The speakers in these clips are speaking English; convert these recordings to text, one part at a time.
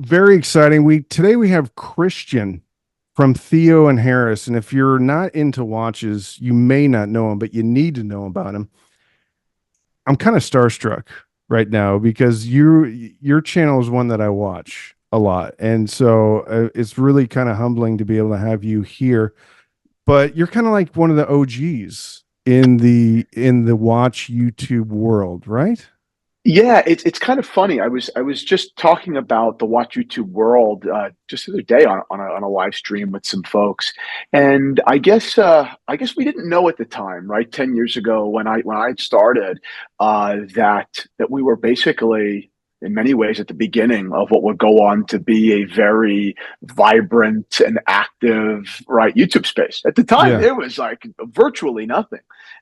Very exciting. Today we have Christian from Theo and Harris. And if you're not into watches, you may not know him, but you need to know about him. I'm kind of starstruck right now because your channel is one that I watch a lot. And so it's really kind of humbling to be able to have you here. But you're kind of like one of the OGs in the watch YouTube world, right? Yeah, it's kind of funny. I was just talking about the Watch YouTube world just the other day on a live stream with some folks, and I guess we didn't know at the time, right? 10 years ago when I started, that we were basically in many ways at the beginning of what would go on to be a very vibrant and active, right, YouTube space. At the time, Yeah. it was like virtually nothing.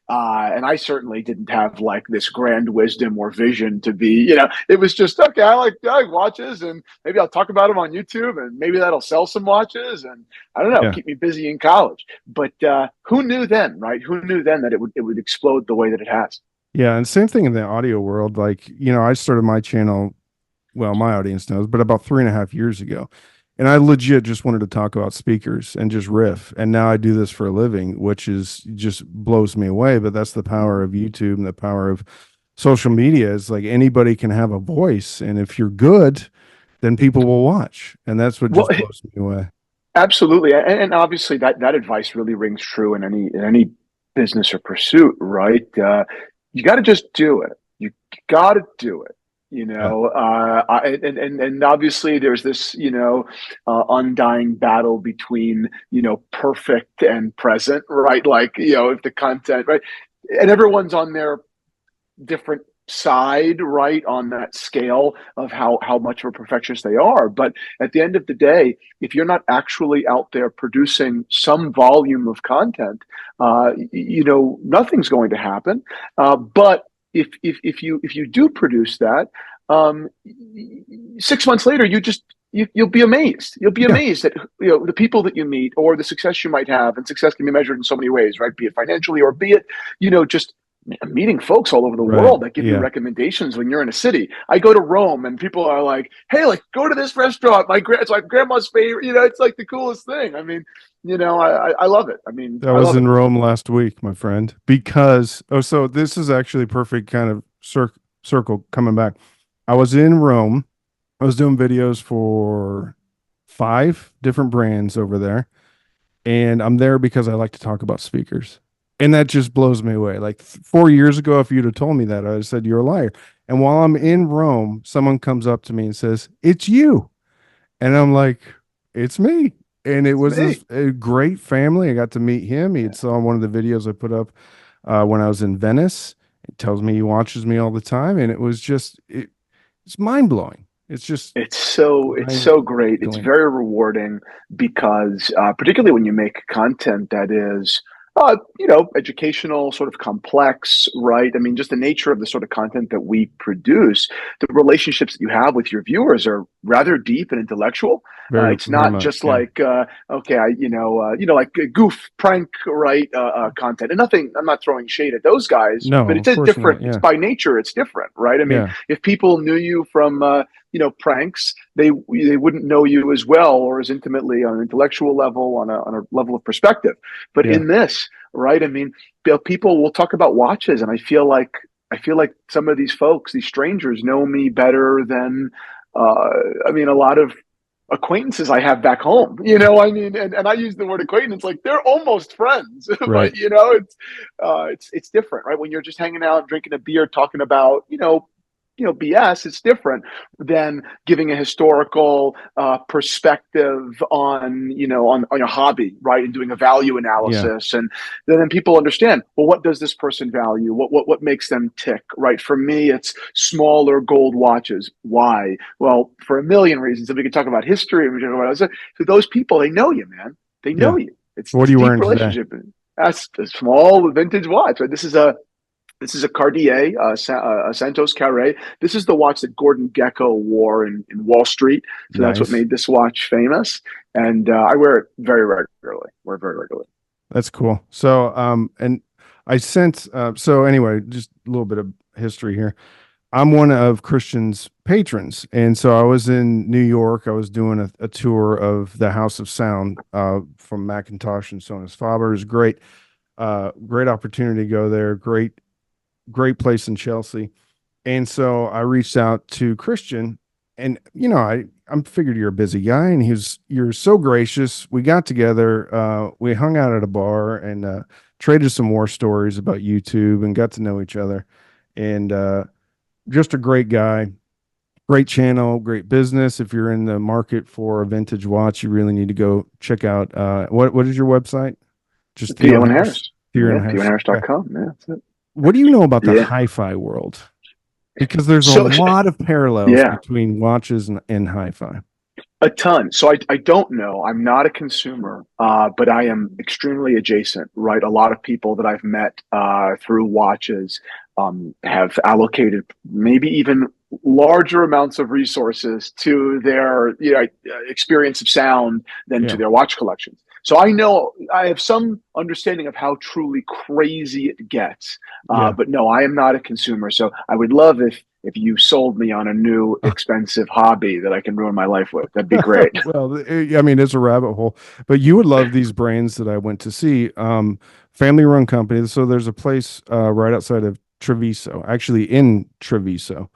And I certainly didn't have like this grand wisdom or vision to be, it was just, okay, I like watches and maybe I'll talk about them on YouTube and maybe that'll sell some watches and I don't know, Yeah. keep me busy in college. But who knew then, right? Who knew then that it would explode the way that it has? Yeah, and same thing in the audio world. Like, I started my channel, well, my audience knows, but about 3.5 years ago. And I legit just wanted to talk about speakers and just riff. And now I do this for a living, which is just blows me away. But that's the power of YouTube and the power of social media. Is like anybody can have a voice. And if you're good, then people will watch. And that's what Well, just blows me away. absolutely, and obviously that advice really rings true in any business or pursuit, right? You got to just do it. You got to do it. Yeah. And obviously there's this undying battle between perfect and present, right? Like if the content, right, and everyone's on their different side, right, on that scale of how much of a perfectionist they are. But at the end of the day, if you're not actually out there producing some volume of content, nothing's going to happen. But if you do produce that, um, 6 months later, you'll be amazed. You'll be Yeah. amazed at the people that you meet or the success you might have, and success can be measured in so many ways, right? Be it financially or be it just meeting folks all over the Right. world that give you Yeah. recommendations when you're in a city. I go to Rome and people are like, "Hey, like go to this restaurant. It's my grandma's favorite. It's like the coolest thing." I mean, I love it. I mean, I I was love it. in Rome last week, my friend, because so this is actually perfect kind of circle coming back. I was in Rome. I was doing videos for 5 different brands over there, and I'm there because I like to talk about speakers. And that just blows me away. Like 4 years ago, if you'd have told me that, I'd have said you're a liar. And while I'm in Rome, someone comes up to me and says, "It's you." And I'm like, "It's me." And it It's was me. a great family. I got to meet him. He Yeah. saw one of the videos I put up when I was in Venice. He tells me he watches me all the time. And it was it's mind blowing. It's just It's so mind great. It's blowing. very rewarding because particularly when you make content that is educational, sort of complex, right? I mean, just the nature of the sort of content that we produce, the relationships that you have with your viewers are rather deep and intellectual. Very, It's very not much. just Yeah. like okay, like goof prank, right? Content, and nothing. I'm not throwing shade at those guys, but No, it's of a course different. not. It's Yeah. by nature, it's different, right? I mean, Yeah. if people knew you from pranks, they wouldn't know you as well or as intimately on an intellectual level, on a level of perspective. But Yeah. in this, right, I mean, people will talk about watches, and I feel like some of these folks, these strangers, know me better than uh, I mean, a lot of acquaintances I have back home. I mean, and I use the word acquaintance like they're almost friends, Right. but it's different, right? When you're just hanging out, drinking a beer, talking about BS, it's different than giving a historical perspective on your hobby, right, and doing a value Yeah. analysis, and then people understand. Well, what does this person value? What makes them tick, right? For me, it's smaller gold watches. Why? Well, for a million reasons. If we could talk about history, and we talk about so those people, they know you, man. They know Yeah. you. It's What this are you deep wearing today? relationship. That's a small vintage watch. Right? This is a Cartier, a Santos Carré. This is the watch that Gordon Gekko wore in Wall Street. So that's what Nice. made this watch famous. And I wear it very regularly. Wear it very regularly. That's cool. So, and I sent, so anyway, just a little bit of history here. I'm one of Christian's patrons. And so I was in New York. I was doing a tour of the House of Sound from Macintosh and Sonus Faber. It was great, great opportunity to go there. Great place in Chelsea. And so I reached out to Christian, and I'm figured you're a busy guy, and you're so gracious. We got together, we hung out at a bar, and traded some war stories about YouTube, and got to know each other. And just a great guy, great channel, great business. If you're in the market for a vintage watch, you really need to go check out. What is your website? Just Theo Theo and Harris. Harris. Theo Yeah, and Harris. Okay. theoandharris.com. Yeah, that's it. What do you know about the Yeah. hi-fi world? Because there's a So, lot of parallels yeah, between watches and hi-fi. a ton. So I don't know. I'm not a consumer, but I am extremely adjacent, right? A lot of people that I've met through watches have allocated maybe even larger amounts of resources to their experience of sound than to Yeah, their watch collections. So I know I have some understanding of how truly crazy it gets, yeah. but no, I am not a consumer. So I would love if you sold me on a new expensive hobby that I can ruin my life with. That'd be great. Well, I mean, it's a rabbit hole, but you would love these brands that I went to see. Family-run company. So there's a place right outside of Treviso, actually in Treviso,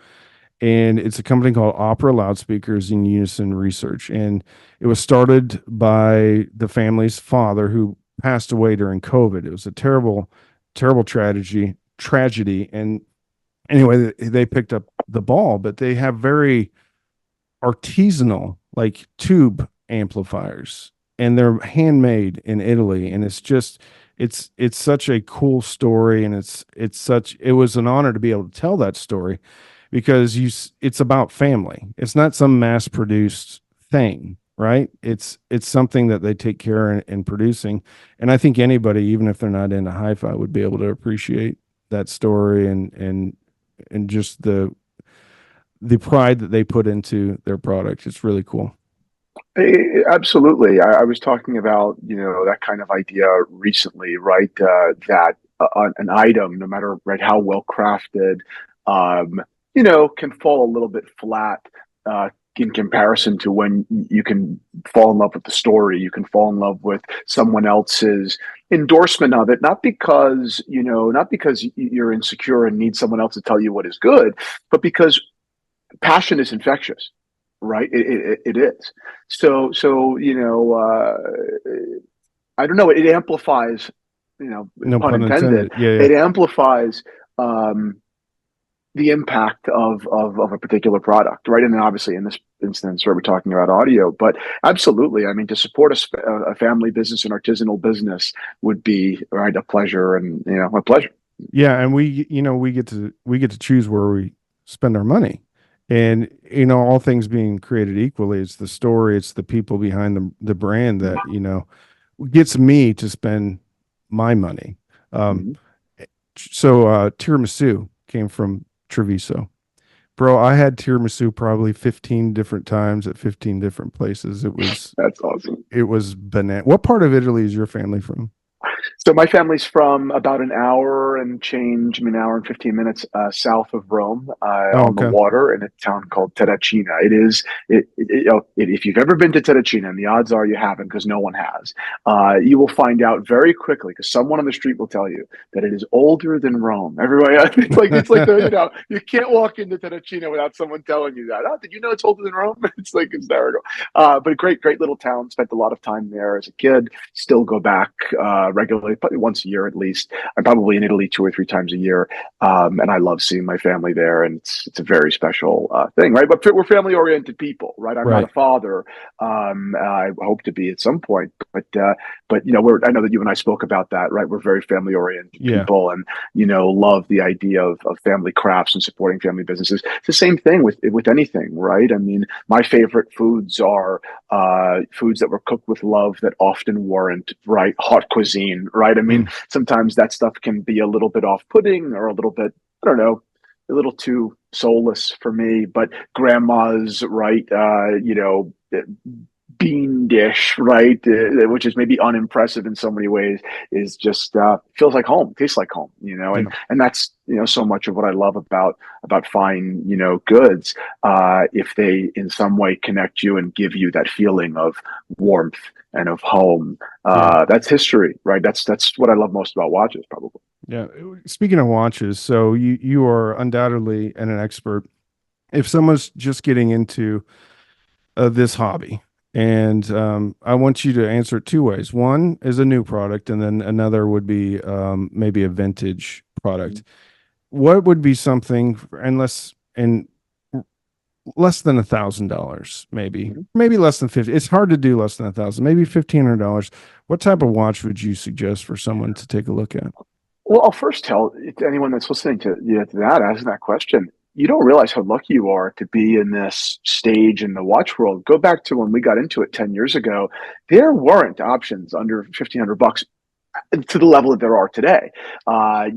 and it's a company called Opera Loudspeakers in Unison Research, and it was started by the family's father who passed away during COVID. It was a terrible, terrible tragedy, and anyway, they picked up the ball, but they have very artisanal like tube amplifiers, and they're handmade in Italy, and it's such a cool story, and it was an honor to be able to tell that story because it's about family. It's not some mass produced thing, right? It's something that they take care in producing, and I think anybody, even if they're not into hi-fi, would be able to appreciate that story and just the pride that they put into their product. It's really cool. Absolutely. I was talking about, that kind of idea recently, right? That an item, no matter right how well crafted, can fall a little bit flat in comparison to when you can fall in love with the story. You can fall in love with someone else's endorsement of it, not because you're insecure and need someone else to tell you what is good, but because passion is infectious, right? It is. So I don't know. It amplifies, No pun pun intended. intended. Yeah, yeah. It amplifies um, the impact of a particular product, right? And then obviously in this instance, right, we're talking about audio, but absolutely. I mean, to support a family business, an artisanal business, would be right a pleasure, and a pleasure. Yeah, and we get to choose where we spend our money. And all things being created equally, it's the story, it's the people behind the brand that, gets me to spend my money. Um, Mhm. so tiramisu came from Treviso. Bro, I had tiramisu probably 15 different times at 15 different places. That's awesome. It was banana. What part of Italy is your family from? So my family's from about an hour and change, I mean, an hour and 15 minutes south of Rome, Oh, on the okay. water in a town called Terracina. If you've ever been to Terracina, and the odds are you haven't because no one has, you will find out very quickly because someone on the street will tell you that it is older than Rome. Everybody, it's like you can't walk into Terracina without someone telling you that. Oh, did you know it's older than Rome? It's like hysterical. But a great little town. Spent a lot of time there as a kid. Still go back regularly, probably once a year at least. I'm probably in Italy 2 or 3 times a year, and I love seeing my family there, and it's a very special thing, right? But we're family oriented people, right? I'm not a Right. father. I hope to be at some point, but I know that you and I spoke about that, right? We're very family oriented Yeah. people, and love the idea of family crafts and supporting family businesses. It's the same thing with anything, right? I mean, my favorite foods are foods that were cooked with love that often weren't, right, hot cuisine, right? I mean, Mm. sometimes that stuff can be a little bit off-putting or a little bit, I don't know, a little too soulless for me. But grandma's, right, bean dish, right? Which is maybe unimpressive in so many ways, is just feels like home, tastes like home, Yeah. and that's so much of what I love about fine goods. If they in some way connect you and give you that feeling of warmth and of home, Yeah. that's history, right? That's what I love most about watches, probably. Yeah. Speaking of watches, so you are undoubtedly an expert. If someone's just getting into this hobby, and I want you to answer it two ways. One is a new product, and then another would be maybe a vintage product. What would be something, and less than $1,000, Mhm. maybe less than 50. It's hard to do less than 1,000, maybe $1,500. What type of watch would you suggest for someone to take a look at? Well, I'll first tell anyone that's listening to that, asking that question, you don't realize how lucky you are to be in this stage in the watch world. Go back to when we got into it 10 years ago. There weren't options under 1,500 bucks to the level that there are today. I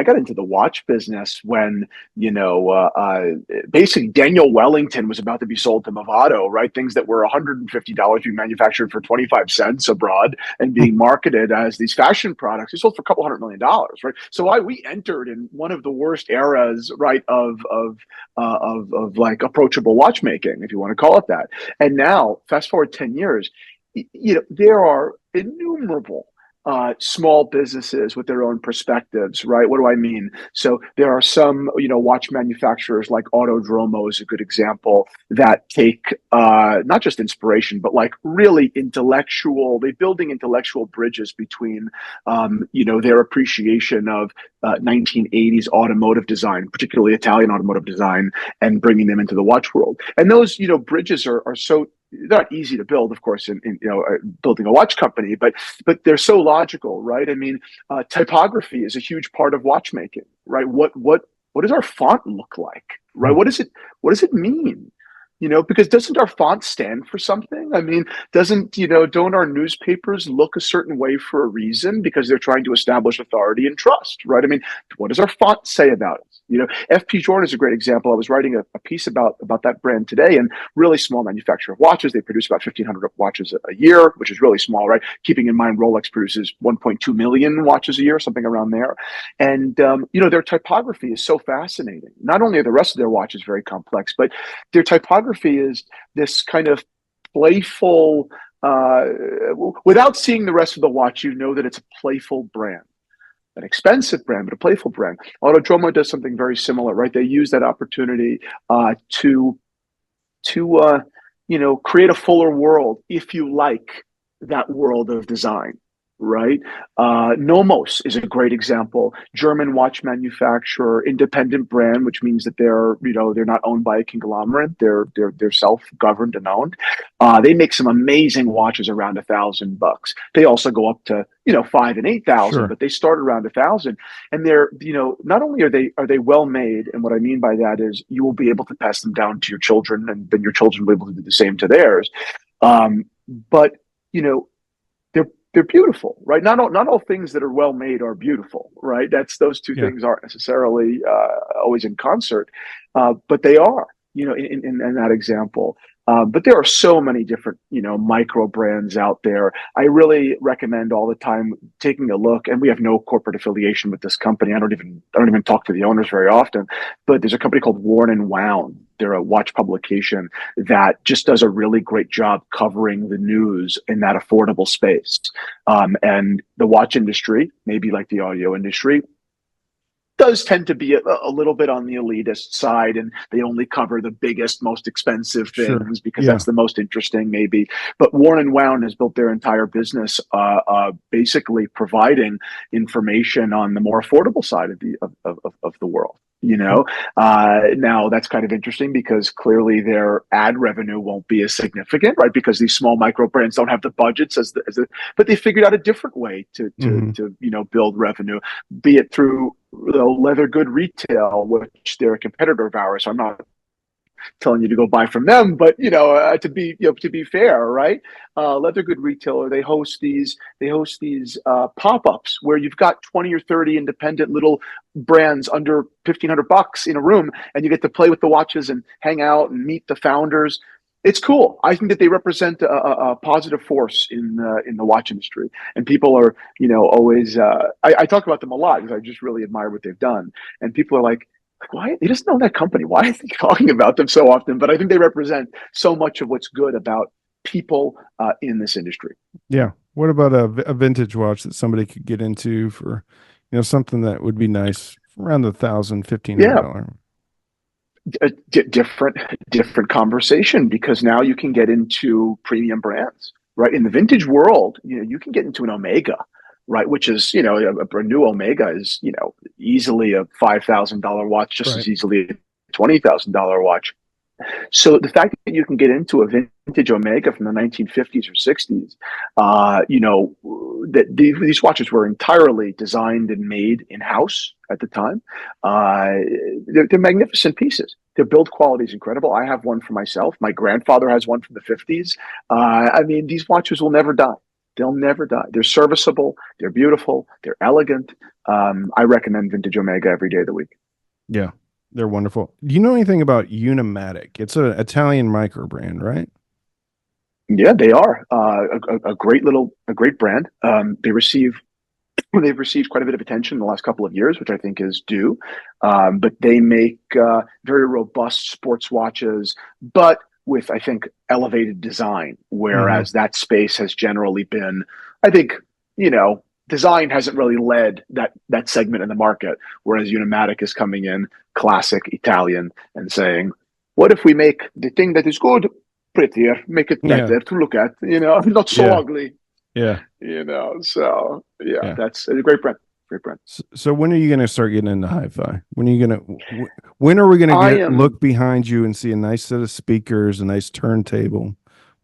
got into the watch business when basically Daniel Wellington was about to be sold to Movado, right? Things that were $150 being manufactured for 25 cents abroad and being marketed as these fashion products. They sold for a couple $100 million, right? So we entered in one of the worst eras, right, of like approachable watchmaking, if you want to call it that. And now, fast forward 10 years, there are innumerable small businesses with their own perspectives, right? What do I mean? So there are some, watch manufacturers like Autodromo is a good example that take not just inspiration, but like really they're building intellectual bridges between, their appreciation of 1980s automotive design, particularly Italian automotive design, and bringing them into the watch world. And those, bridges are so not easy to build, of course, in building a watch company, but they're so logical, right? I mean, typography is a huge part of watchmaking, right? What does our font look like, right? What does it mean? Because doesn't our font stand for something? I mean, don't our newspapers look a certain way for a reason because they're trying to establish authority and trust, right? I mean, what does our font say about it? FP Journe is a great example. I was writing a piece about that brand today, and really small manufacturer of watches. They produce about 1,500 watches a year, which is really small, right? Keeping in mind Rolex produces 1.2 million watches a year, something around there. And their typography is so fascinating. Not only are the rest of their watches very complex, but their typography is this kind of playful. Without seeing the rest of the watch, you know that it's a playful brand, an expensive brand, but a playful brand. Autodromo does something very similar, right? They use that opportunity to create a fuller world, if you like that world of design, right? Nomos is a great example. German watch manufacturer, independent brand, which means that they're not owned by a conglomerate. They're self-governed and owned. They make some amazing watches around $1,000. They also go up to 5 and 8,000, Sure. but they start around 1,000. And they're not only are they well made, and what I mean by that is you will be able to pass them down to your children, and then your children will be able to do the same to theirs. But you know they're beautiful, right? Not all things that are well made are beautiful, right? That's those two Yeah. things aren't necessarily always in concert, but they are, in that example. But there are so many different, micro brands out there. I really recommend all the time taking a look. And we have no corporate affiliation with this company. I don't even talk to the owners very often. But there's a company called Worn and Wound. They're a watch publication that just does a really great job covering the news in that affordable space. And the watch industry, maybe like the audio industry, does tend to be a little bit on the elitist side, and they only cover the biggest, most expensive Sure. things because Yeah. that's the most interesting, maybe. But Worn and Wound has built their entire business basically providing information on the more affordable side of the world. Now that's kind of interesting because clearly their ad revenue won't be as significant, right? Because these small micro brands don't have the budgets but they figured out a different way Hmm. to build revenue, be it through leather good retail, which they're a competitor of ours. So I'm not telling you to go buy from them, but to be fair, right? Leather good retailer, they host these pop-ups where you've got 20 or 30 independent little brands under $1,500 in a room, and you get to play with the watches and hang out and meet the founders. it's cool. I think that they represent a positive force in the watch industry, and people are, always. I talk about them a lot because I just really admire what they've done, and people are like, why he doesn't know that company? Why is he talking about them so often? But I think they represent so much of what's good about people in this industry. Yeah. What about a vintage watch that somebody could get into for, something that would be nice around the thousand, Yeah, $1,500? different conversation because now you can get into premium brands, right? In the vintage world, you can get into an Omega, right? Which is, a new Omega is, easily a $5,000 watch, just Right. as easily a $20,000 watch. So the fact that you can get into a vintage Omega from the 1950s or 60s, that these watches were entirely designed and made in house at the time. Uh, they're magnificent pieces. Their build quality is incredible. I have one for myself. My grandfather has one from the 50s. I mean, these watches will never die. They'll never die. They're serviceable. They're beautiful. They're elegant. I recommend vintage Omega every day of the week. Yeah. They're wonderful. Do you know anything about Unimatic? It's an Italian micro brand, right? Yeah, they are a great brand. They've received quite a bit of attention in the last couple of years, which I think is due. But they make very robust sports watches, but with, I think, elevated design. Hmm. Whereas that space has generally been, I think, design hasn't really led that segment in the market. Whereas Unimatic is coming in classic Italian and saying, "What if we make the thing that is good prettier, make it Yeah. better to look at, not so Yeah. ugly." Yeah. So yeah, Yeah. that's a great brand. Great brand. So when are you going to start getting into hi-fi? When are you going to, when are we going to I get, look am, behind you and see a nice set of speakers, a nice turntable?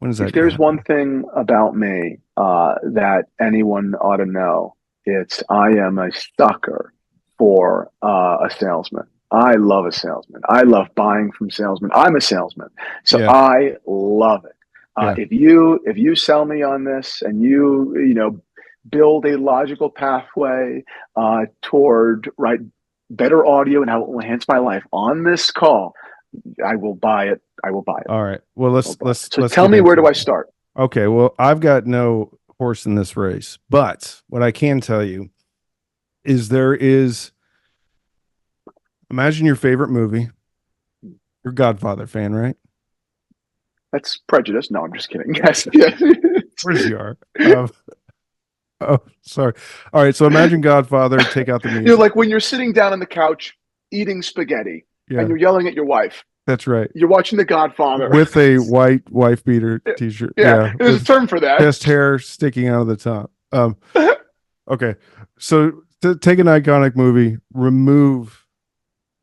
When is that if going to there's one happen? thing about me that anyone ought to know, it's I am a sucker for a salesman. I love a salesman. I love buying from salesmen. I'm a salesman, so Yeah. I love it. Yeah. If you sell me on this and you build a logical pathway toward right better audio and how it will enhance my life on this call, I will buy it. I will buy it. All right. Well, I will let's buy it. let's So let's tell get me, where do into I it. start? Okay. Well, I've got no horse in this race, but what I can tell you is there is, imagine your favorite movie. You're a Godfather fan, right? That's prejudice. No, I'm just kidding. Yes, yes. Of course you are. Oh, sorry. All right. So imagine Godfather, take out the music. Like when you're sitting down on the couch eating spaghetti and Yeah, you're yelling at your wife. that's right. You're watching The Godfather. With a white wife beater t-shirt. Yeah, Yeah, there's a with term for that. chest hair sticking out of the top. Okay. So to take an iconic movie, remove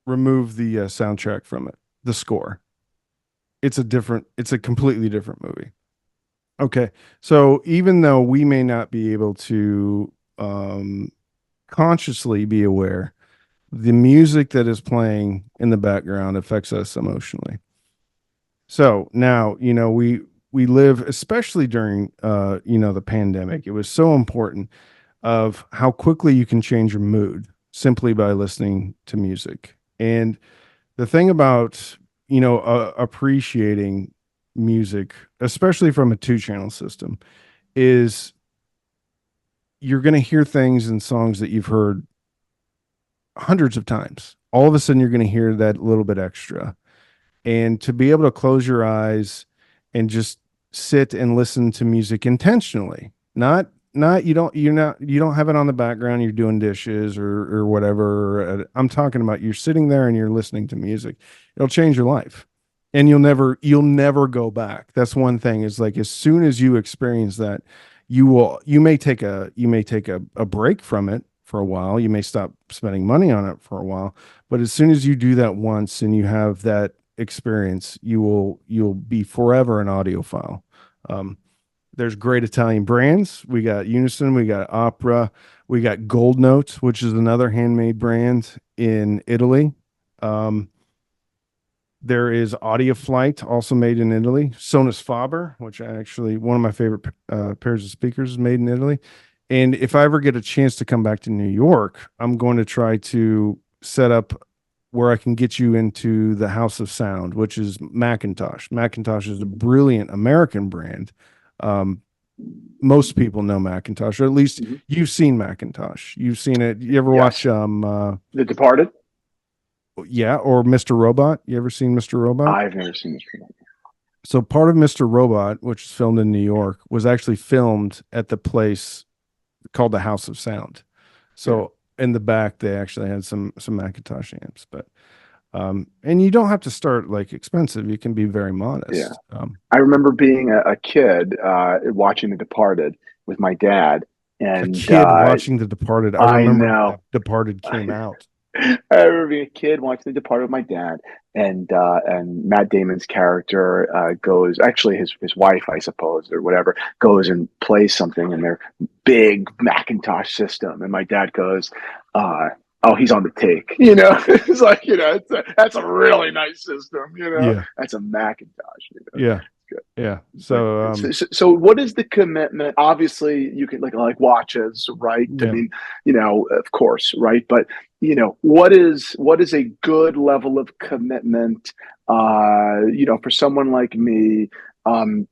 the soundtrack from it, the score. It's a completely different movie. Okay. So even though we may not be able to consciously be aware, the music that is playing in the background affects us emotionally. So now, we live, especially during the pandemic. It was so important of how quickly you can change your mood simply by listening to music. And the thing about, appreciating music, especially from a two-channel system, is you're going to hear things in songs that you've heard hundreds of times. All of a sudden, you're going to hear that little bit extra. And to be able to close your eyes and just sit and listen to music intentionally, not you don't have it on the background, you're doing dishes or whatever. I'm talking about you're sitting there and you're listening to music. It'll change your life. And you'll never go back. That's one thing, is like as soon as you experience that, you may take a break from it for a while. You may stop spending money on it for a while, but as soon as you do that once and you have that experience, you'll be forever an audiophile. Um, there's great Italian brands. We got Unison, we got Opera, we got Gold Notes, which is another handmade brand in Italy. Um, there is Audioflight, also made in Italy. Sonus Faber, which I actually, one of my favorite pairs of speakers, is made in Italy. And if I ever get a chance to come back to New York, I'm going to try to set up where I can get you into the House of Sound, which is Macintosh. Macintosh is a brilliant American brand. Um, Most people know Macintosh, or at least Mhm. you've seen Macintosh. You've seen it. You ever watch Yes. The Departed. yeah, or Mr. Robot? You ever seen Mr. Robot? I've never seen this before. So part of Mr. Robot, which is filmed in New York, was actually filmed at the place called the House of Sound. Yeah. So in the back they actually had some Macintosh amps, but and you don't have to start like expensive. You can be very Yeah. modest. I remember being a kid watching The Departed with my dad, A and kid watching The Departed. I I remember when The know. Departed came out. I remember being a kid watching The Departed with my dad, and Matt Damon's character goes, actually his wife, I suppose, or whatever, goes and plays something in their big Macintosh system, and my dad goes, uh, "Oh, he's on the take," you know. It's like, that's a really nice system, Yeah, That's a Macintosh, yeah, Good. yeah. But So so what is the commitment? Obviously, you can like watches, right? I yeah, mean, of course, right? But what is a good level of commitment? For someone like me. Um,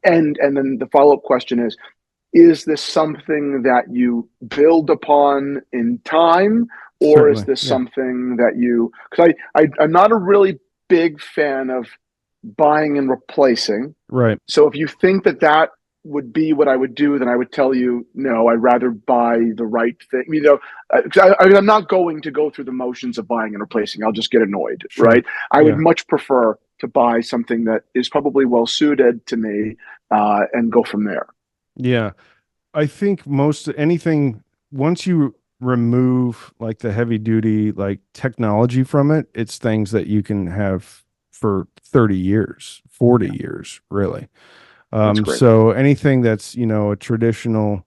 and then the follow up question is this something that you build upon in time, or is certainly. this Yeah, something that because I'm not a really big fan of buying and replacing. right. So if you think that would be what I would do, then I would tell you, no, I'd rather buy the right thing. 'Cause I'm not going to go through the motions of buying and replacing. I'll just get annoyed, Sure. right? I would Yeah, much prefer to buy something that is probably well suited to me, and go from there. yeah. I think most anything once you remove like the heavy duty like technology from it, it's things that you can have for 30 years, 40 Yeah, years, really. that's great. So anything that's, a traditional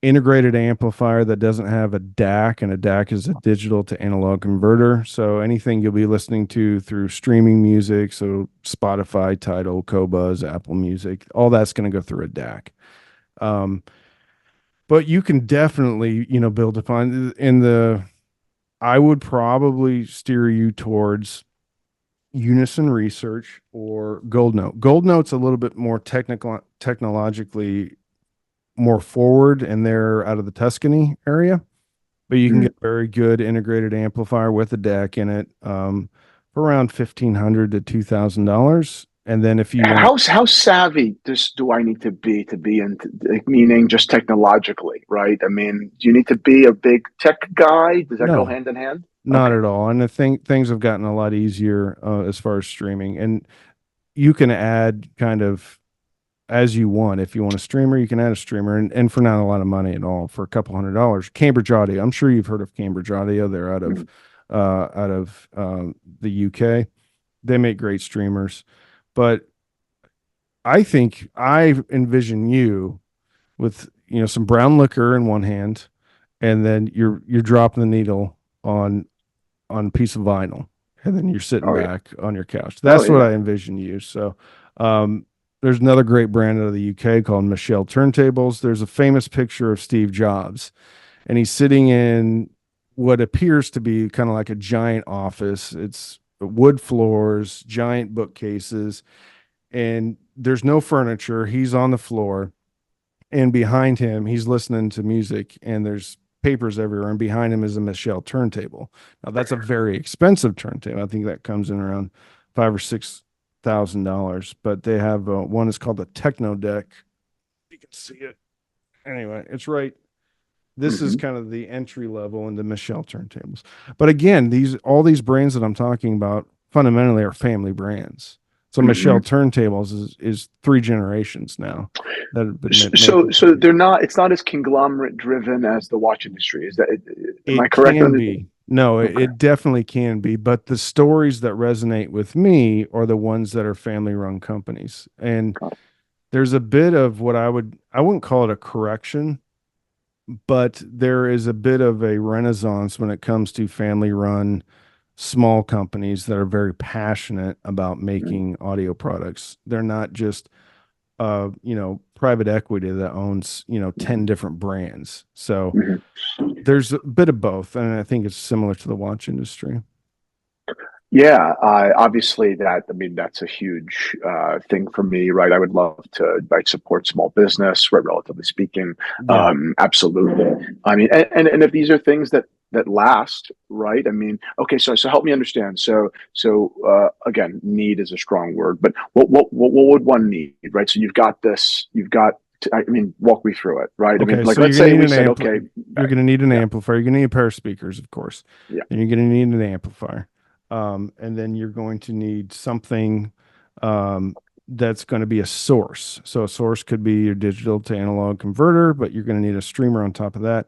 integrated amplifier that doesn't have a DAC, and a DAC is a digital to analog converter. So anything you'll be listening to through streaming music, so Spotify, Tidal, Qobuz, Apple Music, all that's going to go through a DAC. Um, but you can definitely, build upon in the, I would probably steer you towards Unison Research or Gold Note. Gold Note's a little bit more technologically more forward, and they're out of the Tuscany area, but you can Mm. get a very good integrated amplifier with a DAC in it, for around 1,500 to $2,000. And then if you want, How savvy do I need to be into, like, meaning just technologically, right? I mean, do you need to be a big tech guy? Does that go no, hand in hand? not Okay. at all. And I think things have gotten a lot easier as far as streaming, and you can add kind of as you want. If you want a streamer, you can add a streamer, and for not a lot of money at all, for a couple $100. Cambridge Audio. I'm sure you've heard of Cambridge Audio. They're Mhm. out of the UK. They make great streamers, but I think I envision you with some brown liquor in one hand, and then you're dropping the needle on a piece of vinyl, and then you're sitting Oh yeah. back on your couch. Oh That's what yeah. I envision you. So, there's another great brand out of the UK called Michelle Turntables. There's a famous picture of Steve Jobs, and he's sitting in what appears to be kind of like a giant office. It's wood floors, giant bookcases, and there's no furniture. He's on the floor, and behind him he's listening to music, and there's papers everywhere, and behind him is a Michelle turntable. Now that's a very expensive turntable. I think that comes in around $5,000 or $6,000, but they have one is called the Techno Deck. You can see it. Anyway, it's right. This is Hmm. kind of the entry level into Michelle turntables. But again, these all these brands that I'm talking about fundamentally are family brands. So Michelle Hmm. turntables is three generations now that have been So making so turntables. they're not. It's not as conglomerate driven as the watch industry. Am I It correct can on? be. No, Okay. it definitely can be. But the stories that resonate with me are the ones that are family run companies. And Got it. there's a bit of what I wouldn't call it a correction, but there is a bit of a renaissance when it comes to family run small companies that are very passionate about making audio products. They're not just private equity that owns, 10 different brands. So Mm-hmm. there's a bit of both, and I think it's similar to the watch industry. Yeah, obviously that, I mean, that's a huge thing for me, right? I would love to, like, support small business, right? Relatively speaking, Yeah. absolutely. I mean, and if these are things that last, right? I mean, okay, so help me understand. So again, need is a strong word, but what would one need, right? So you've got this, you've got. I mean, walk me through it, right? I mean, Okay, like, so let's you're gonna say need we an said, okay, you're gonna need an yeah, amplifier. You're gonna need a pair of speakers, of course. yeah, Then you're gonna need an amplifier. And then you're going to need something um, that's going to be a source. So a source could be your digital to analog converter, but you're going to need a streamer on top of that,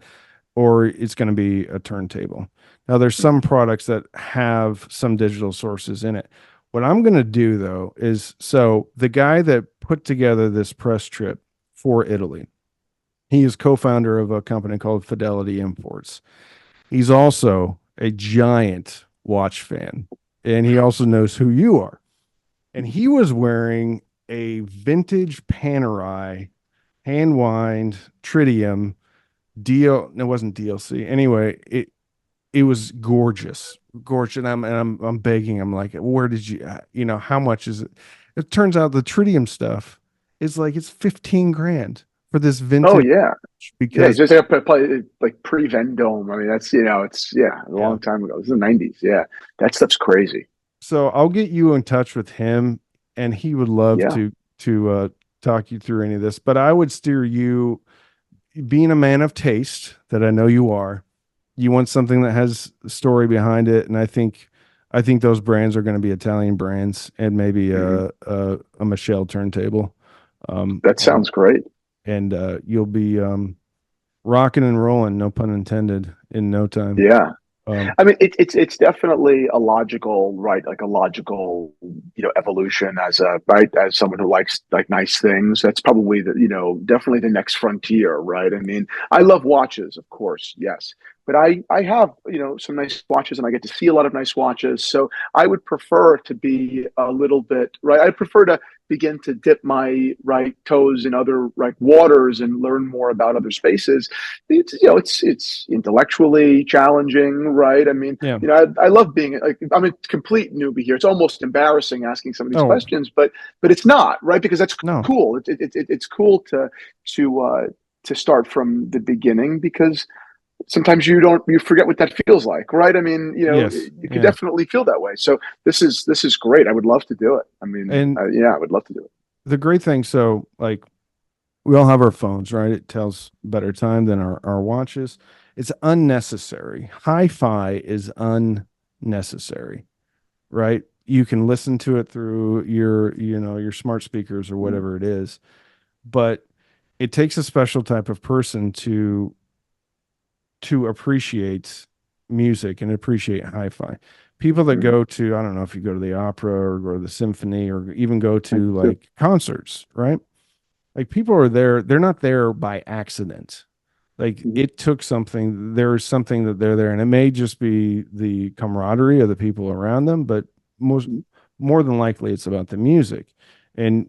or it's going to be a turntable. Now, there's some products that have some digital sources in it. What I'm going to do though is, so the guy that put together this press trip for Italy, he is co-founder of a company called Fidelity Imports. He's also a giant watch fan, and he also knows who you are. And he was wearing a vintage Panerai hand wind tritium deal. No, it wasn't DLC. Anyway, it was gorgeous, gorgeous. And I'm begging. I'm like, where did you, how much is it? It turns out the tritium stuff is like it's 15 grand for this oh vintage yeah. Yeah, he's because just like, play like pre-Vendome. I mean, that's, it's, yeah, a yeah. long time ago. This is the 90s. Yeah, that stuff's crazy. So I'll get you in touch with him, and he would love Yeah. to talk you through any of this. But I would steer you, being a man of taste that I know you are. You want something that has a story behind it, and I think those brands are going to be Italian brands, and maybe Hmm. a Michelle turntable, That and sounds great. you'll be rocking and rolling, no pun intended, in no time. Yeah. Um, I mean, it's definitely a logical, right? Like a logical, evolution as a, right, as someone who likes like nice things. That's probably the, definitely the next frontier, right? I mean, I love watches, of course, yes, but I have, some nice watches, and I get to see a lot of nice watches. So I would prefer to be a little bit, right. I prefer to begin to dip my right toes in other, right, waters and learn more about other spaces. It's intellectually challenging, right? I mean, yeah. I love being like, I'm a complete newbie here. It's almost embarrassing asking some of these Oh questions, but it's not, right, because that's no. cool. It's cool to start from the beginning, because sometimes you forget what that feels like, right? I mean, Yes. you could Yeah. definitely feel that way. So this is great. I would love to do it. I mean, And yeah, I would love to do it. the great thing, so like we all have our phones, right? It tells better time than our watches. It's unnecessary. Hi-fi is unnecessary, right? You can listen to it through your smart speakers or Mm-hmm. whatever it is, but it takes a special type of person to appreciate music and appreciate hi-fi. People that Mm-hmm. go to, I don't know if you go to the opera or the symphony or even go I to do. like concerts, right? Like people are there, they're not there by accident. Like Mm-hmm. it took something, there's something that they're there, and it may just be the camaraderie of the people around them, but most more than likely it's about the music. And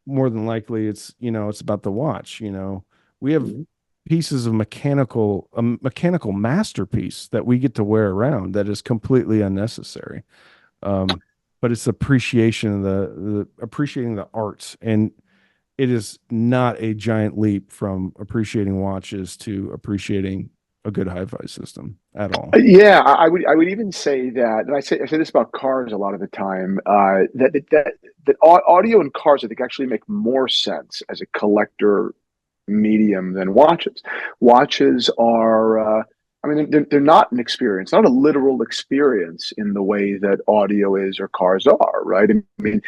more than likely it's about the watch. We have Mm-hmm. pieces of mechanical masterpiece that we get to wear around that is completely unnecessary. Um, but it's appreciation of the appreciating the arts, and it is not a giant leap from appreciating watches to appreciating a good hi-fi system at all. Yeah, I would even say that, and I say this about cars a lot of the time. That audio in cars, I think, actually make more sense as a collector medium than watches. Watches are, I mean, they're not an experience, not a literal experience in the way that audio is or cars are, right? I mean,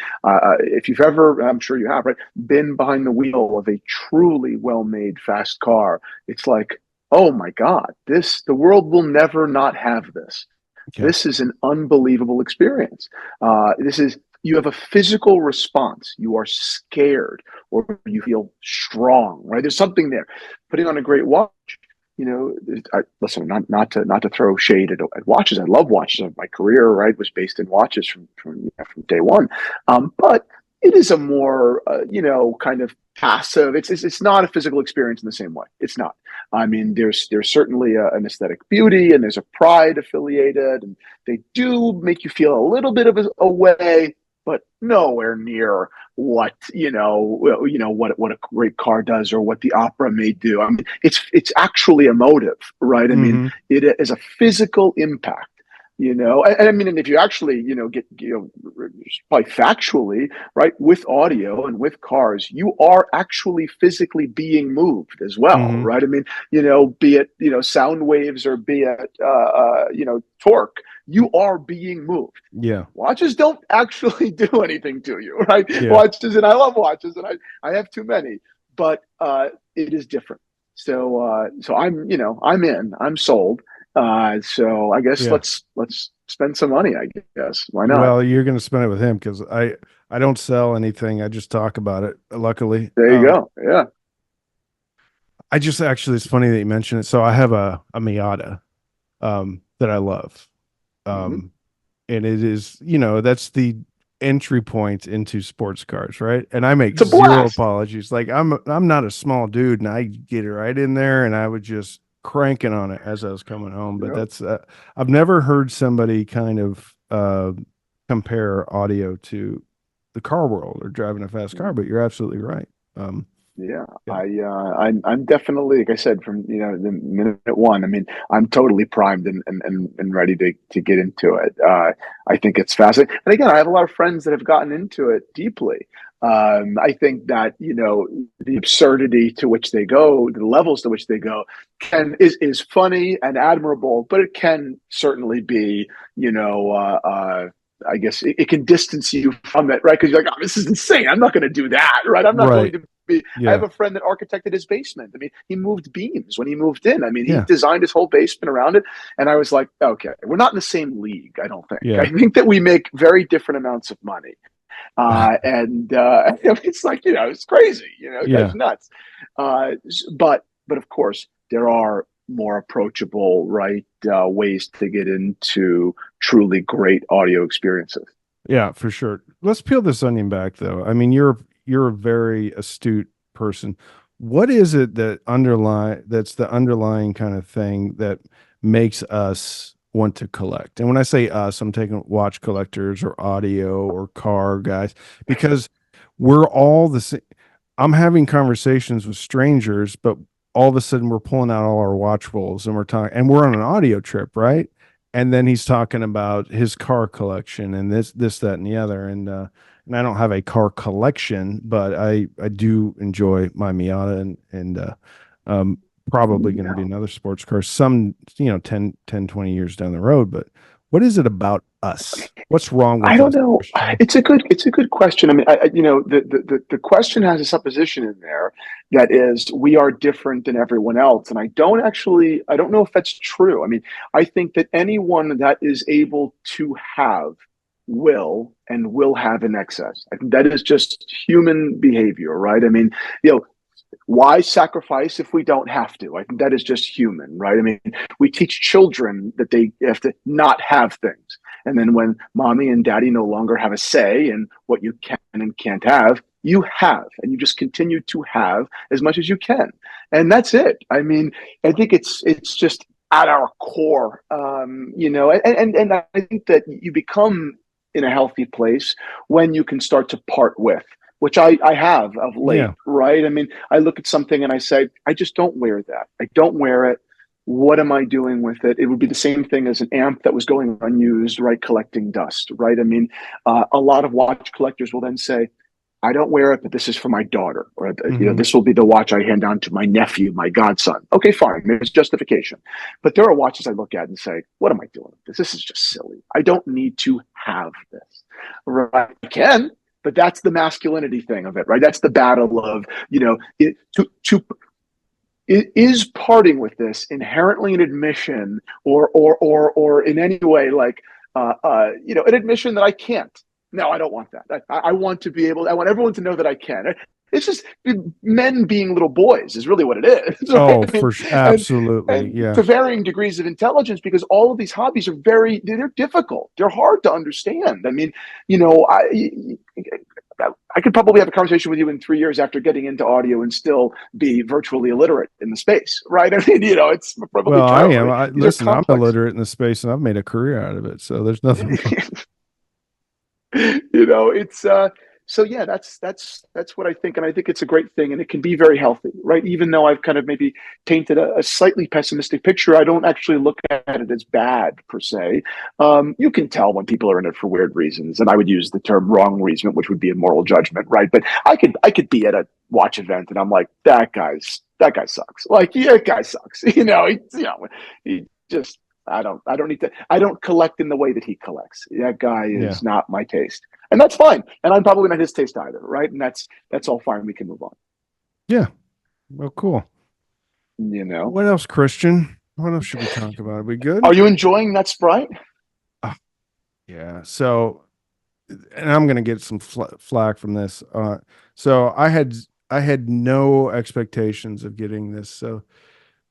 if you've ever, I'm sure you have, right, been behind the wheel of a truly well-made fast car, it's like, oh my God, the world will never not have this. Yeah. This is an unbelievable experience. You have a physical response. You are scared or you feel strong, right? There's something there. Putting on a great watch, listen, not to throw shade at watches. I love watches. My career, right, was based in watches from day one. But it is a more kind of passive. It's not a physical experience in the same way. It's not. I mean, there's certainly an aesthetic beauty, and there's a pride affiliated, and they do make you feel a little bit of a way, but nowhere near what what a great car does, or what the opera may do. I mean, it's actually emotive, right? I mean, Mm-hmm. it is a physical impact. And I mean, and if you actually, get, probably factually, right, with audio and with cars, you are actually physically being moved as well, Mm-hmm. right? I mean, be it, sound waves, or be it, torque, you are being moved. Yeah. Watches don't actually do anything to you, right? Yeah. Watches, and I love watches, and I have too many, but it is different. So I'm sold. So I guess Yeah. let's spend some money. I guess, why not? Well, you're going to spend it with him because I don't sell anything. I just talk about it. Luckily, There you go. Yeah. I just actually, it's funny that you mentioned it. So I have a Miata that I love, Hmm. um, and it is, that's the entry point into sports cars, right? And I make It's a zero blast. apologies. Like I'm not a small dude, and I get it right in there, and I was just cranking on it as I was coming home. But Yep. that's I've never heard somebody kind of compare audio to the car world or driving a fast car. But you're absolutely right. Yeah, Yeah. I'm definitely, like I said, from the minute one. I mean, I'm totally primed and ready to get into it. I think it's fascinating, and again, I have a lot of friends that have gotten into it deeply. I think that the absurdity to which they go, the levels to which they go, is funny and admirable, but it can certainly be, I guess it can distance you from it, right? Because you're like, oh, this is insane. I'm not going to do that, right? I'm not going Right. to be. I have Yeah. a friend that architected his basement. I mean, he moved beams when he moved in. I mean, he Yeah. designed his whole basement around it. And I was like, okay, we're not in the same league, I don't think. I Yeah. think that we make very different amounts of money. And it's like, it's crazy, the guy's Yeah. nuts. But of course, there are more approachable, right, ways to get into truly great audio experiences. Yeah, for sure. Let's peel this onion back though. I mean, you're a very astute person. What is it that's the underlying kind of thing that makes us want to collect? And when I say us, I'm taking watch collectors or audio or car guys because we're all the same. I'm having conversations with strangers, but all of a sudden we're pulling out all our watch rolls and we're talking and we're on an audio trip, right? And then he's talking about his car collection and this, that, and the other. And I don't have a car collection, but I do enjoy my Miata and um, probably going to be Yeah. another sports car some, 10, 20 years down the road. But what is it about us? What's wrong I with don't us, know. Christian? It's a good question. I mean, the question has a supposition in there that is we are different than everyone else, and I don't know if that's true. I mean, I think that anyone that is able to have will have in excess. I think that is just human behavior, right? I mean, you know, why sacrifice if we don't have to? I think that is just human, right? I mean, we teach children that they have to not have things. And then when mommy and daddy no longer have a say in what you can and can't have, you have, and you just continue to have as much as you can. And that's it. I mean, I think it's just at our core, and I think that you become in a healthy place when you can start to part with, which I have of late, Yeah. right? I mean, I look at something and I say, I just don't wear that. I don't wear it. What am I doing with it? It would be the same thing as an amp that was going unused, right? Collecting dust, right? I mean, a lot of watch collectors will then say, I don't wear it, but this is for my daughter, or Hmm. this will be the watch I hand down to my nephew, my godson. Okay, fine, there's justification, but there are watches I look at and say, "What am I doing with this? This is just silly. I don't need to have this." Right? I can, but that's the masculinity thing of it, right? That's the battle of is parting with this inherently an admission, or in any way like an admission that I can't. No, I don't want that. I want to be able. I want everyone to know that I can. It's just men being little boys is really what it is. Right? Oh, I mean, absolutely. and Yeah. to varying degrees of intelligence, because all of these hobbies are they're difficult. They're hard to understand. I mean, you know, I could probably have a conversation with you in 3 years after getting into audio and still be virtually illiterate in the space, right? I mean, you know, it's probably Well, I am. true. These are Listen, I'm complex. illiterate in the space and I've made a career out of it. So there's nothing wrong. You know, it's so yeah, that's what I think, and I think it's a great thing, and it can be very healthy, right? Even though I've kind of maybe painted a slightly pessimistic picture, I don't actually look at it as bad per se. You can tell when people are in it for weird reasons, and I would use the term wrong reason, which would be a moral judgment, right? But I could be at a watch event and I'm like, that guy sucks. Like, yeah, that guy sucks. He just I don't need to I don't collect in the way that he collects. That guy Yeah. is not my taste. And that's fine. And I'm probably not his taste either, right? And that's all fine. We can move on. Yeah. Well, cool. You know. What else, Christian? What else should we talk about? Are we good? Are you enjoying that Sprite? Ah, yeah. So, and I'm gonna get some flack from this. So I had no expectations of getting this. So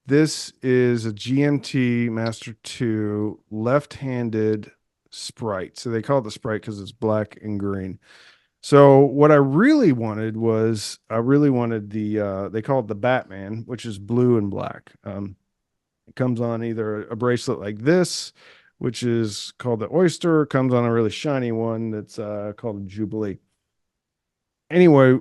this is a GMT Master 2 left-handed Sprite. So they call it the Sprite because it's black and green. So what I really wanted was I really wanted they call it the Batman, which is blue and black. It comes on either a bracelet like this, which is called the Oyster, comes on a really shiny one that's called a Jubilee. Anyway,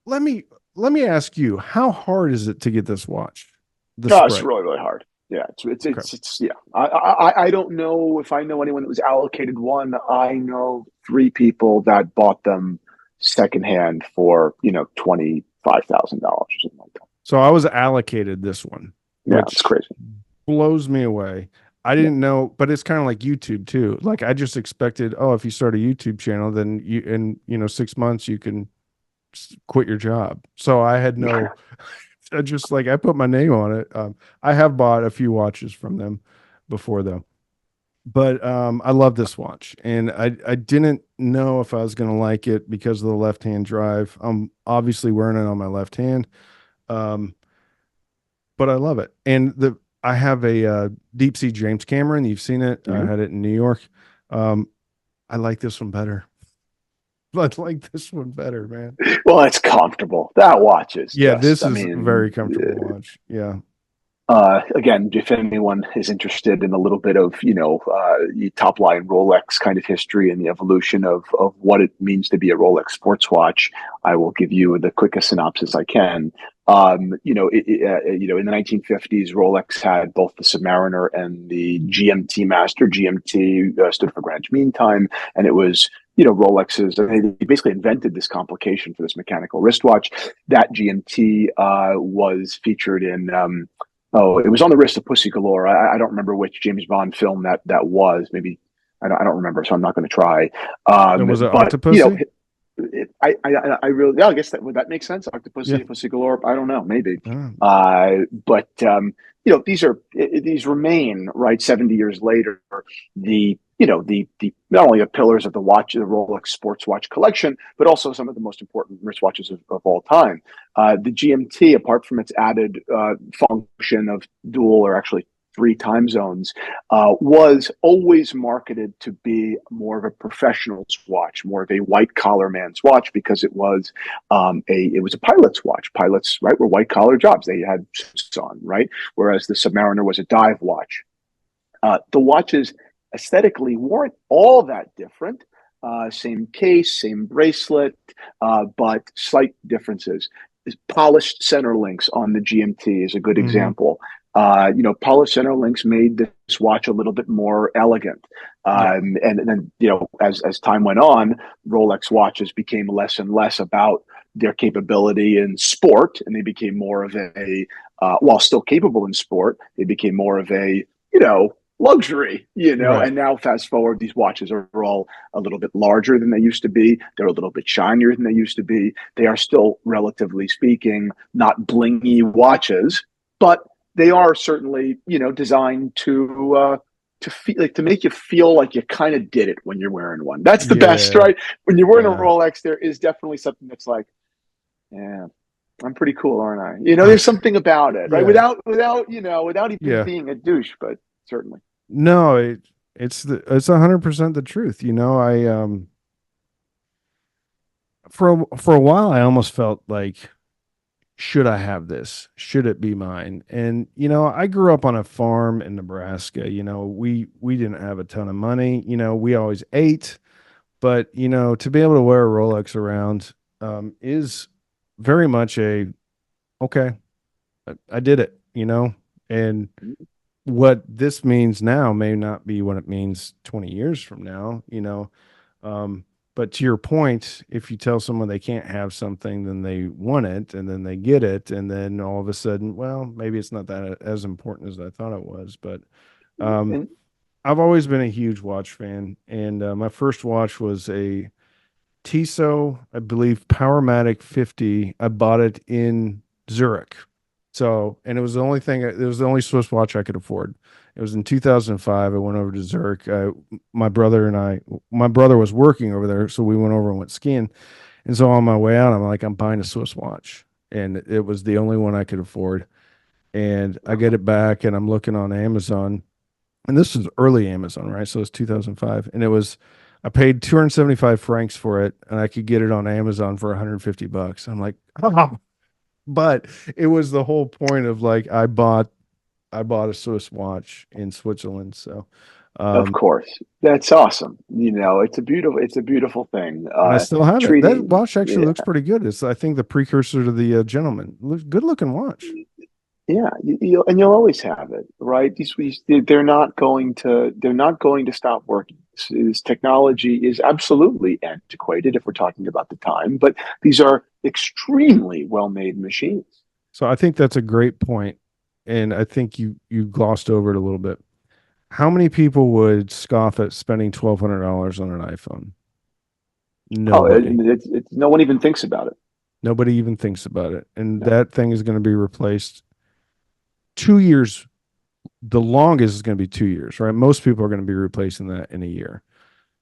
let me let me ask you, how hard is it to get this watch? The No, it's Sprite. really, really hard. Yeah, Okay. yeah. I don't know if I know anyone that was allocated one. I know three people that bought them secondhand for $25,000 or something like that. So I was allocated this one, Yeah, it's which crazy. blows me away. I Yeah, didn't know, but it's kind of like YouTube too. Like I just expected, oh, if you start a YouTube channel, then you in 6 months you can quit your job. So I had no, I just like I put my name on it. I have bought a few watches from them before though, but I love this watch, and I didn't know if I was gonna like it because of the left hand drive. I'm obviously wearing it on my left hand. Um, but I love it. And I have a deep sea James Cameron. You've seen it. I hmm had it in New York. Um, I like this one better. I like this one better, man. Well, it's comfortable. That watch is Yeah, just. this I is a very mean, comfortable watch. Yeah. again, if anyone is interested in a little bit of, top line Rolex kind of history and the evolution of what it means to be a Rolex sports watch, I will give you the quickest synopsis I can. In the 1950s, Rolex had both the Submariner and the GMT Master. GMT stood for Greenwich Mean Time, and it was, Rolex's. They basically invented this complication for this mechanical wristwatch. That GMT was featured in. Oh, it was on the wrist of Pussy Galore. I don't remember which James Bond film that was. Maybe I don't remember, so I'm not going to try. And was it But Octopussy? I really, yeah, I guess that would that make sense. Yeah. Octopussy, Pussy Galore. I don't know, maybe. Uh, But these remain right 70 years later. The not only the pillars of the Rolex sports watch collection, but also some of the most important wristwatches of all time. The GMT, apart from its added function of dual or actually three time zones, was always marketed to be more of a professional's watch, more of a white collar man's watch, because it was a pilot's watch. Pilots, right, were white collar jobs. They had suits on, right, whereas the Submariner was a dive watch. The watches aesthetically weren't all that different. Same case, same bracelet, but slight differences. Polished center links on the GMT is a good mhm. example. Polished center links made this watch a little bit more elegant. Yeah. And then, as time went on, Rolex watches became less and less about their capability in sport, and they became more of while still capable in sport, they became more of luxury, Right. and now fast forward, these watches are all a little bit larger than they used to be. They're a little bit shinier than they used to be. They are still, relatively speaking, not blingy watches, but they are certainly, designed to to make you feel like you kind of did it when you're wearing one. That's the best, Yeah. right? When you're wearing a Yeah. Rolex, there is definitely something that's like, yeah, I'm pretty cool, aren't I? There's something about it, right? Yeah. Without even Yeah. being a douche, but certainly. No, it's 100% the truth. For a while I almost felt like, should I have this? Should it be mine? And I grew up on a farm in Nebraska. We didn't have a ton of money. We always ate, but to be able to wear a Rolex around is very much a okay. I did it. And what this means now may not be what it means 20 years from now. Um, but to your point, if you tell someone they can't have something, then they want it and then they get it. And then all of a sudden, well, maybe it's not that as important as I thought it was. But um, And I've always been a huge watch fan. And my first watch was a Tissot, I believe, Powermatic 50. I bought it in Zurich. So, and it was the only thing, it was the only Swiss watch I could afford. It was in 2005. I went over to Zurich. My brother and I, my brother was working over there. So we went over and went skiing. And so on my way out, I'm like, I'm buying a Swiss watch. And it was the only one I could afford. And I get it back and I'm looking on Amazon, and this was early Amazon, right? So it's 2005, and I paid 275 francs for it, and I could get it on Amazon for 150 bucks. I'm like, oh, but it was the whole point of like, I bought a Swiss watch in Switzerland. So, of um, course, that's awesome. It's a beautiful thing. and I still have it. That Treating, watch actually yeah, looks pretty good. It's, I think, the precursor to the Gentleman. Good looking watch. yeah, and you'll always have it, right? They're not going to stop working. This technology is absolutely antiquated if we're talking about the time, but these are extremely well-made machines. So I think that's a great point, and I think you glossed over it a little bit. How many people would scoff at spending $1,200 on an iPhone? Oh, Nobody. no one even thinks about it. Nobody even thinks about it. And No. that thing is going to be replaced 2 years. The longest is going to be 2 years, right? Most people are going to be replacing that in a year.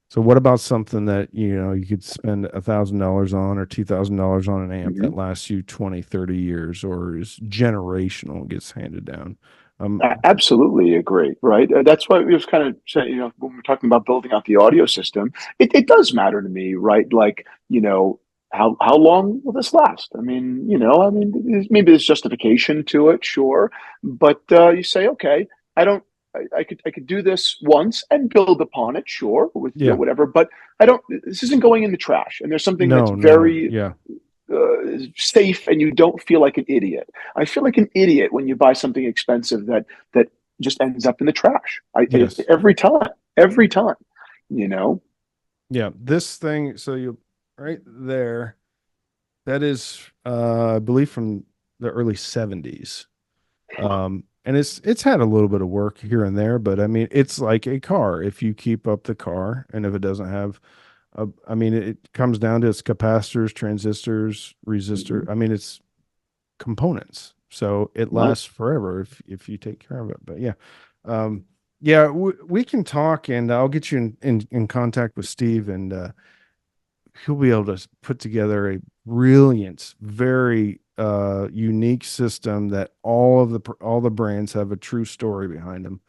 So what about something that, you could spend $1,000 on or $2,000 on an amp that Mhm. lasts you 20, 30 years or is generational, gets handed down? Absolutely agree, right? That's why we was kind of saying, when we're talking about building out the audio system, it does matter to me, right? Like, how long will this last? Maybe there's justification to it, sure, but you say, okay, I don't, I could do this once and build upon it, sure, with Yeah. whatever, but I don't. This isn't going in the trash, and there's something that's No, no, no. very Yeah. safe and you don't feel like an idiot. I feel like an idiot when you buy something expensive that just ends up in the trash. Yes. Every time, you know. Yeah, this thing, so you right there, that is I believe from the early 70s. And it's had a little bit of work here and there, but I mean it's like a car. If you keep up the car and if it doesn't have I mean it comes down to its capacitors, transistors, resistor. Mhm. I mean it's components. So it Right. lasts forever if you take care of it. But yeah. Um yeah, we can talk and I'll get you in contact with Steve and he'll be able to put together a brilliant, very unique system that all the brands have a true story behind them,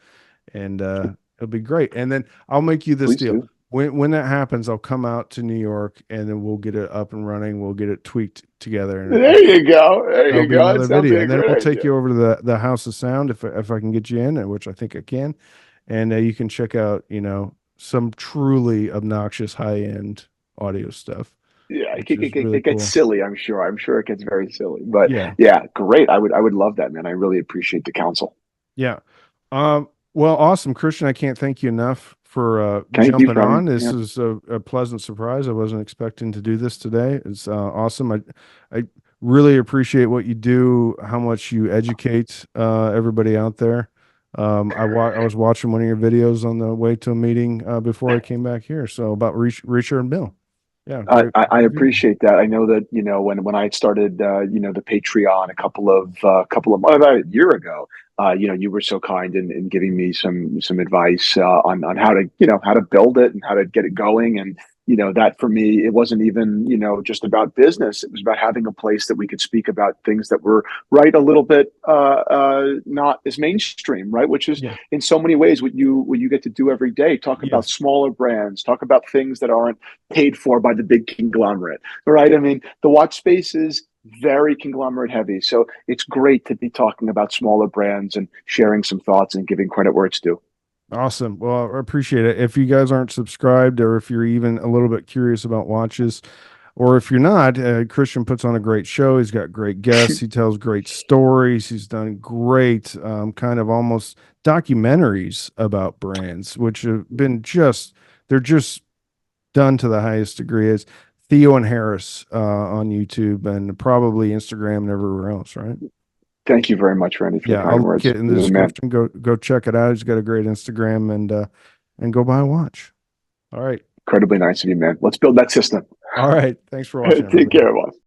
and it'll be great. And then I'll make you this Please deal. do. When that happens, I'll come out to New York and then we'll get it up and running. We'll get it tweaked together, and There you go. There that'll you be go. That another sounds video. like a And then great we'll take idea. you over to the House of Sound if I can get you in, which I think I can, and you can check out some truly obnoxious high end audio stuff, Yeah, which is really it gets cool. silly. I'm sure. I'm sure it gets very silly. But Yeah. yeah, great. I would love that, man. I really appreciate the counsel. Yeah. Well, awesome, Christian. I can't thank you enough for Thank you, jumping friend. on. This Yeah. is a pleasant surprise. I wasn't expecting to do this today. It's awesome. I really appreciate what you do, how much you educate everybody out there. I was watching one of your videos on the way to a meeting before I came back here. So about Reacher and Bill. Yeah, I, great. I I appreciate that. I know that, when I had started, the Patreon about a year ago, you were so kind in giving me some advice on how to, how to build it and how to get it going. And, that for me, it wasn't even, just about business. It was about having a place that we could speak about things that were right a little bit not as mainstream, right? Which is Yeah. in so many ways what you get to do every day. Talk about Yes. smaller brands, talk about things that aren't paid for by the big conglomerate, right? I mean, the watch space is very conglomerate heavy. So it's great to be talking about smaller brands and sharing some thoughts and giving credit where it's due. Awesome. Well, I appreciate it. If you guys aren't subscribed, or if you're even a little bit curious about watches, or if you're not, Christian puts on a great show. He's got great guests. He tells great stories. He's done great, kind of almost documentaries about brands, which have been they're just done to the highest degree. As Theo and Harris on YouTube and probably Instagram and everywhere else, right? Thank you very much, Randy, for the Yeah, I'll kind link words. it in the You're the man. description. Go check it out. He's got a great Instagram, and go buy a watch. All right. Incredibly nice of you, man. Let's build that system. All right. Thanks for watching, Take everybody. care, boss.